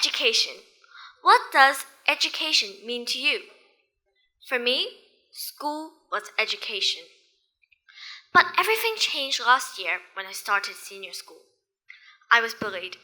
Education. What does education mean to you? For me, school was education. But everything changed last year when I started senior school. I was bullied.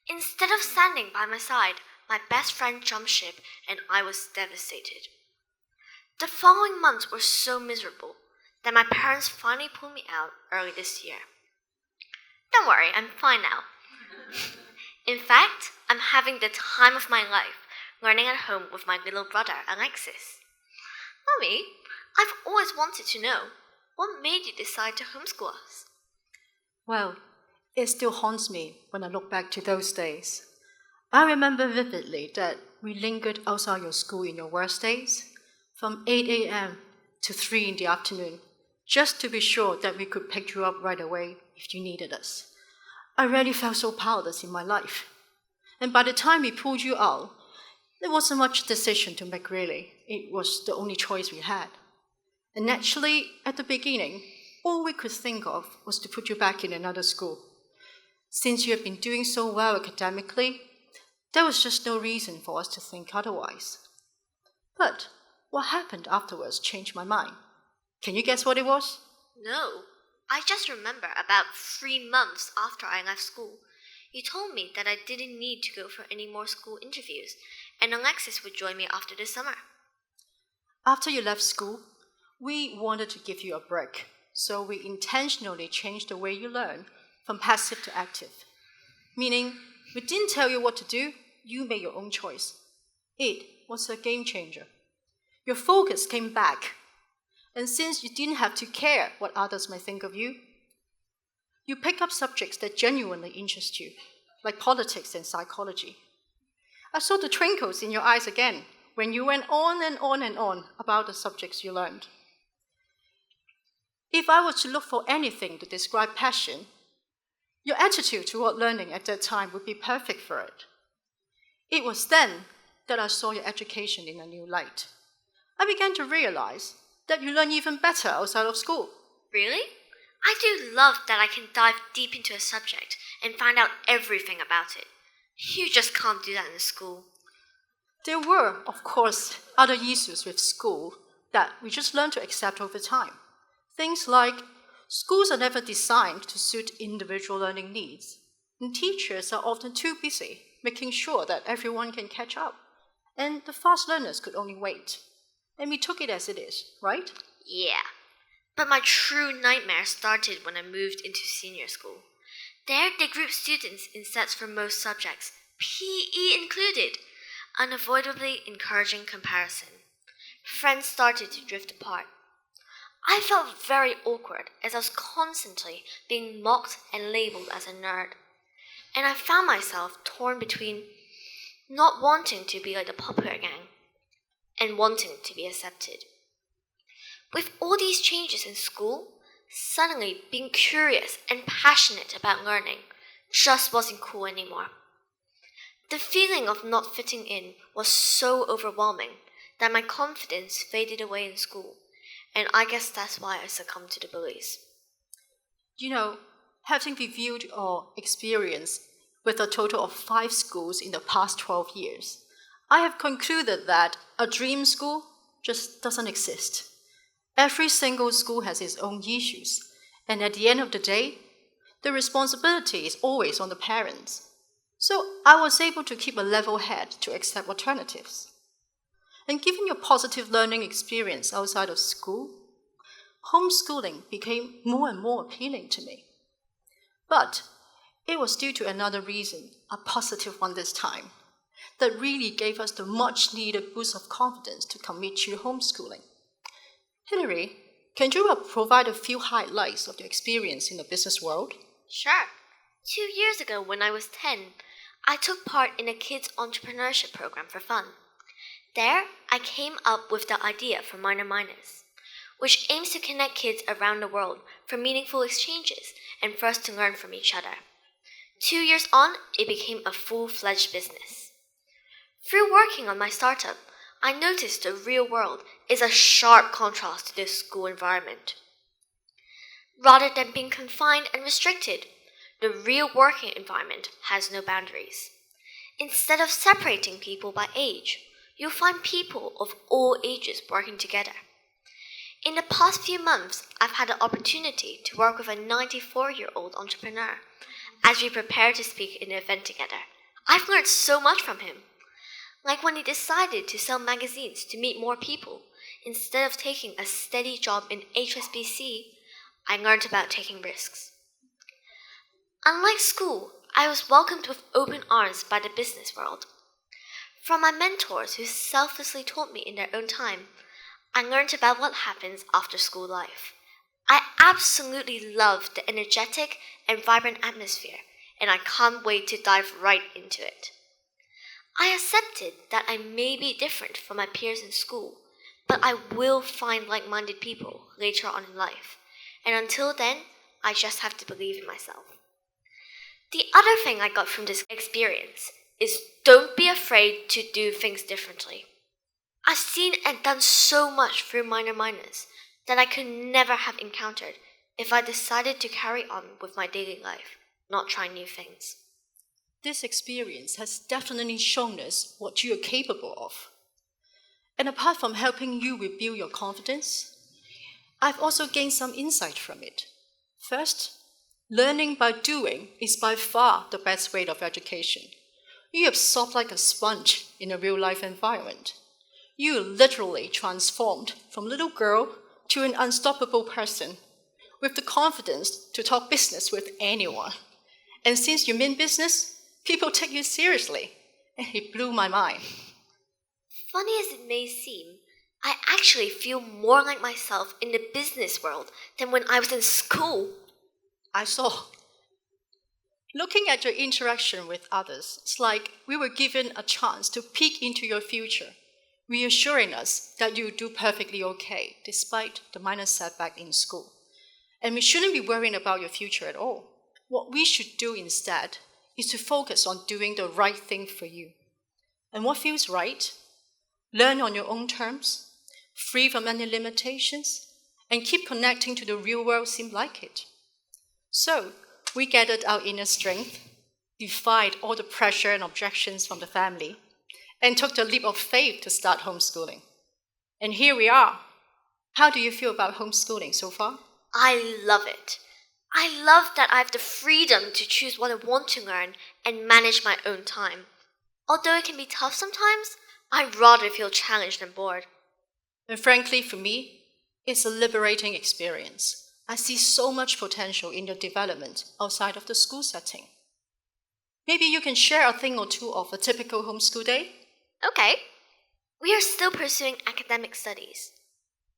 Instead of standing by my side, my best friend jumped ship and I was devastated. The following months were so miserable that my parents finally pulled me out early this year. Don't worry, I'm fine now. In fact, I'm having the time of my life learning at home with my little brother, Alexis. Mommy, I've always wanted to know, what made you decide to homeschool us? Well, it still haunts me when I look back to those days. I remember vividly that we lingered outside your school in your worst days, from 8 a.m. to 3 in the afternoon, just to be sure that we could pick you up right away if you needed us. I rarely felt so powerless in my life. And by the time we pulled you out, there wasn't much decision to make really. It was the only choice we had. And naturally, at the beginning, all we could think of was to put you back in another school. Since you have been doing so well academically, there was just no reason for us to think otherwise. But what happened afterwards changed my mind. Can you guess what it was? No, I just remember about 3 months after I left school, you told me that I didn't need to go for any more school interviews, and Alexis would join me after the summer. After you left school, we wanted to give you a break, so we intentionally changed the way you learn from passive to active. Meaning, we didn't tell you what to do, you made your own choice. It was a game changer. Your focus came back, and since you didn't have to care what others might think of you, you pick up subjects that genuinely interest you, like politics and psychology. I saw the twinkles in your eyes again when you went on and on and on about the subjects you learned. If I were to look for anything to describe passion, your attitude toward learning at that time would be perfect for it. It was then that I saw your education in a new light. I began to realize that you learn even better outside of school. Really? I do love that I can dive deep into a subject and find out everything about it. You just can't do that in school. There were, of course, other issues with school that we just learned to accept over time. Things like schools are never designed to suit individual learning needs, and teachers are often too busy making sure that everyone can catch up, and the fast learners could only wait. And we took it as it is, right? Yeah. But my true nightmare started when I moved into senior school. There, they grouped students in sets for most subjects, PE included, unavoidably encouraging comparison. Friends started to drift apart. I felt very awkward as I was constantly being mocked and labeled as a nerd. And I found myself torn between not wanting to be like the popular gang and wanting to be accepted. With all these changes in school, suddenly being curious and passionate about learning just wasn't cool anymore. The feeling of not fitting in was so overwhelming that my confidence faded away in school, and I guess that's why I succumbed to the bullies. You know, having reviewed your experience with a total of 5 schools in the past 12 years, I have concluded that a dream school just doesn't exist. Every single school has its own issues, and at the end of the day, the responsibility is always on the parents. So I was able to keep a level head to accept alternatives. And given your positive learning experience outside of school, homeschooling became more and more appealing to me. But it was due to another reason, a positive one this time, that really gave us the much-needed boost of confidence to commit to homeschooling. Hilary, can you provide a few highlights of your experience in the business world? Sure. 2 years ago when I was 10, I took part in a kids' entrepreneurship program for fun. There, I came up with the idea for Minor Minus, which aims to connect kids around the world for meaningful exchanges and for us to learn from each other. 2 years on, it became a full-fledged business. Through working on my startup, I noticed the real world is a sharp contrast to the school environment. Rather than being confined and restricted, the real working environment has no boundaries. Instead of separating people by age, you'll find people of all ages working together. In the past few months, I've had the opportunity to work with a 94-year-old entrepreneur as we prepare to speak in an event together. I've learned so much from him. Like when he decided to sell magazines to meet more people, instead of taking a steady job in HSBC, I learned about taking risks. Unlike school, I was welcomed with open arms by the business world. From my mentors who selflessly taught me in their own time, I learned about what happens after school life. I absolutely love the energetic and vibrant atmosphere, and I can't wait to dive right into it. I accepted that I may be different from my peers in school, but I will find like-minded people later on in life, and until then, I just have to believe in myself. The other thing I got from this experience is don't be afraid to do things differently. I've seen and done so much through minors that I could never have encountered if I decided to carry on with my daily life, not try new things. This experience has definitely shown us what you are capable of. And apart from helping you rebuild your confidence, I've also gained some insight from it. First, learning by doing is by far the best way of education. You absorb like a sponge in a real-life environment. You literally transformed from little girl to an unstoppable person with the confidence to talk business with anyone. And since you mean business, people take you seriously. And it blew my mind. Funny as it may seem, I actually feel more like myself in the business world than when I was in school. I saw. Looking at your interaction with others, it's like we were given a chance to peek into your future, reassuring us that you do perfectly okay despite the minor setback in school. And we shouldn't be worrying about your future at all. What we should do instead is to focus on doing the right thing for you. And what feels right? Learn on your own terms, free from any limitations, and keep connecting to the real world seem like it. So, we gathered our inner strength, defied all the pressure and objections from the family, and took the leap of faith to start homeschooling. And here we are. How do you feel about homeschooling so far? I love it. I love that I have the freedom to choose what I want to learn and manage my own time. Although it can be tough sometimes, I'd rather feel challenged than bored. And frankly, for me, it's a liberating experience. I see so much potential in your development outside of the school setting. Maybe you can share a thing or two of a typical homeschool day? Okay. We are still pursuing academic studies.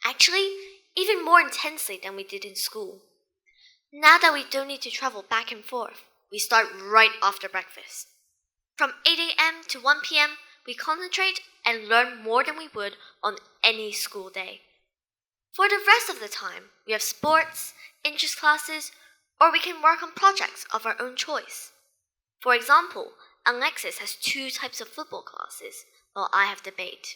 Actually, even more intensely than we did in school. Now that we don't need to travel back and forth, we start right after breakfast. From 8 a.m. to 1 p.m., we concentrate and learn more than we would on any school day. For the rest of the time, we have sports, interest classes, or we can work on projects of our own choice. For example, Alexis has 2 types of football classes, while I have debate.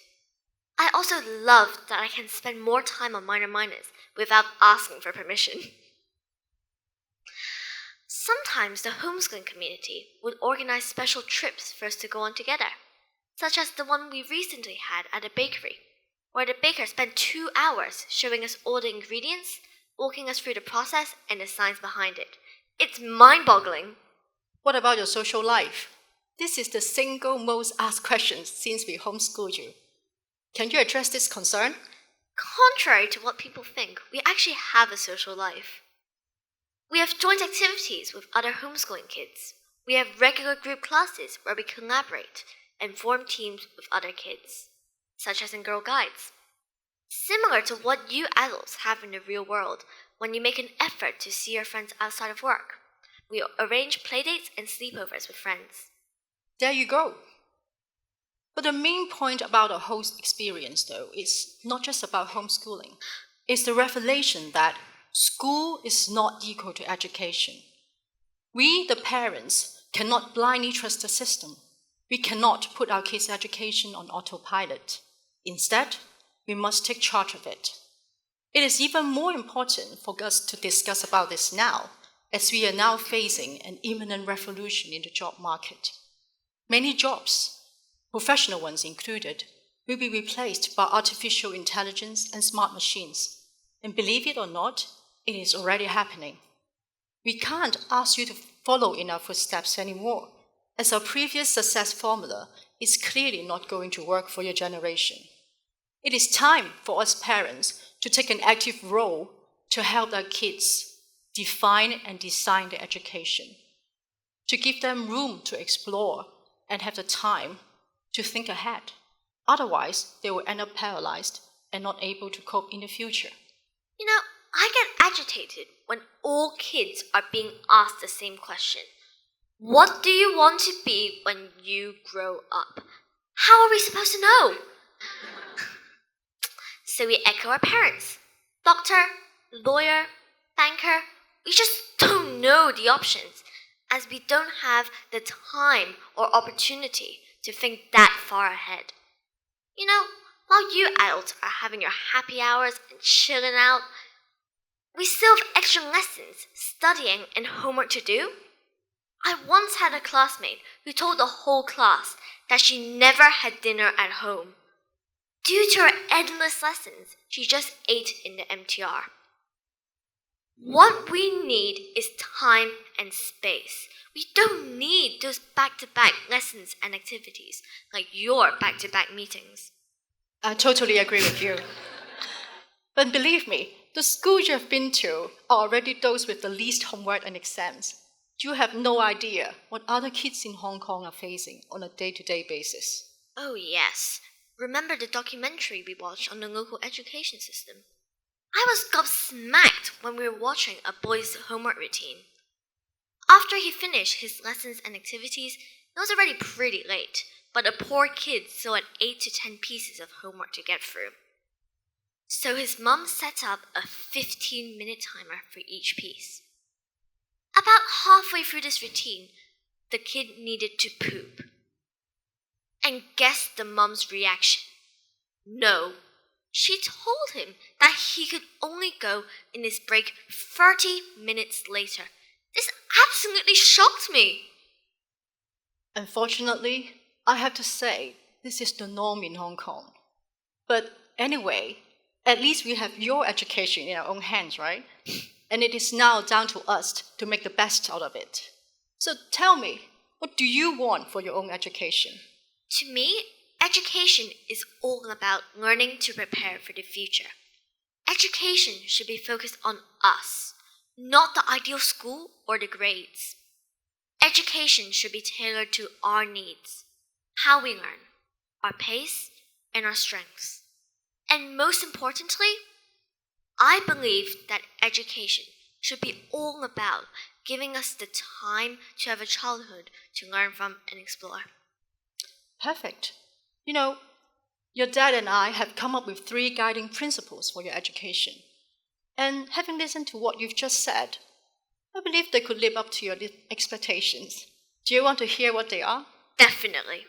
I also love that I can spend more time on minors without asking for permission. Sometimes the homeschooling community would organize special trips for us to go on together, such as the one we recently had at a bakery, where the baker spent 2 hours showing us all the ingredients, walking us through the process and the science behind it. It's mind-boggling. What about your social life? This is the single most asked question since we homeschooled you. Can you address this concern? Contrary to what people think, we actually have a social life. We have joint activities with other homeschooling kids. We have regular group classes where we collaborate and form teams with other kids, such as in Girl Guides. Similar to what you adults have in the real world when you make an effort to see your friends outside of work. We arrange playdates and sleepovers with friends. There you go. But the main point about a host experience, though, is not just about homeschooling. It's the revelation that school is not equal to education. We, the parents, cannot blindly trust the system. We cannot put our kids' education on autopilot. Instead, we must take charge of it. It is even more important for us to discuss about this now, as we are now facing an imminent revolution in the job market. Many jobs, professional ones included, will be replaced by artificial intelligence and smart machines. And believe it or not, it is already happening. We can't ask you to follow in our footsteps anymore, as our previous success formula is clearly not going to work for your generation. It is time for us parents to take an active role to help our kids define and design their education, to give them room to explore and have the time to think ahead. Otherwise, they will end up paralyzed and not able to cope in the future. You know, I get agitated when all kids are being asked the same question. What do you want to be when you grow up? How are we supposed to know? So we echo our parents. Doctor, lawyer, banker. We just don't know the options, as we don't have the time or opportunity to think that far ahead. You know, while you adults are having your happy hours and chilling out, we still have extra lessons, studying, and homework to do. I once had a classmate who told the whole class that she never had dinner at home. Due to her endless lessons, she just ate in the MTR. What we need is time and space. We don't need those back-to-back lessons and activities like your back-to-back meetings. I totally agree with you. But believe me, the schools you have been to are already those with the least homework and exams. You have no idea what other kids in Hong Kong are facing on a day-to-day basis. Oh yes, remember the documentary we watched on the local education system? I was gobsmacked when we were watching a boy's homework routine. After he finished his lessons and activities, it was already pretty late, but the poor kid still had 8 to 10 pieces of homework to get through. So his mum set up a 15-minute timer for each piece. About halfway through this routine, the kid needed to poop. And guess the mum's reaction? No. She told him that he could only go in his break 30 minutes later. This absolutely shocked me. Unfortunately, I have to say, this is the norm in Hong Kong. But anyway, at least we have your education in our own hands, right? And it is now down to us to make the best out of it. So tell me, what do you want for your own education? To me, education is all about learning to prepare for the future. Education should be focused on us, not the ideal school or the grades. Education should be tailored to our needs, how we learn, our pace, and our strengths. And most importantly, I believe that education should be all about giving us the time to have a childhood to learn from and explore. Perfect. You know, your dad and I have come up with 3 guiding principles for your education. And having listened to what you've just said, I believe they could live up to your expectations. Do you want to hear what they are? Definitely.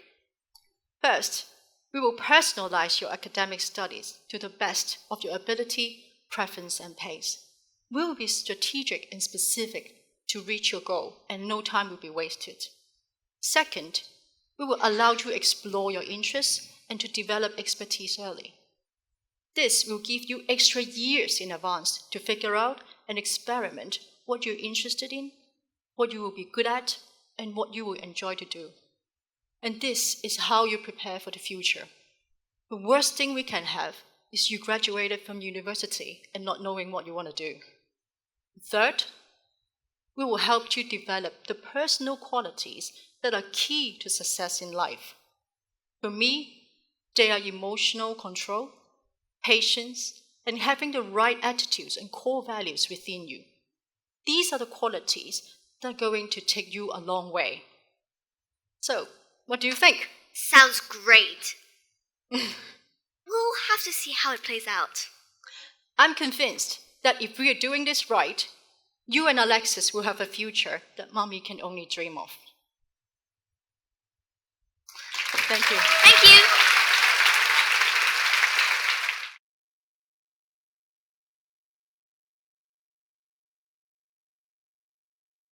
First, we will personalize your academic studies to the best of your ability, preference, and pace. We will be strategic and specific to reach your goal, and no time will be wasted. Second, we will allow you to explore your interests and to develop expertise early. This will give you extra years in advance to figure out and experiment what you're interested in, what you will be good at, and what you will enjoy to do. And this is how you prepare for the future. The worst thing we can have is you graduated from university and not knowing what you want to do. Third, we will help you develop the personal qualities that are key to success in life. For me, they are emotional control, patience, and having the right attitudes and core values within you. These are the qualities that are going to take you a long way. So, what do you think? Sounds great. We'll have to see how it plays out. I'm convinced that if we are doing this right, you and Alexis will have a future that Mommy can only dream of. Thank you. Thank you.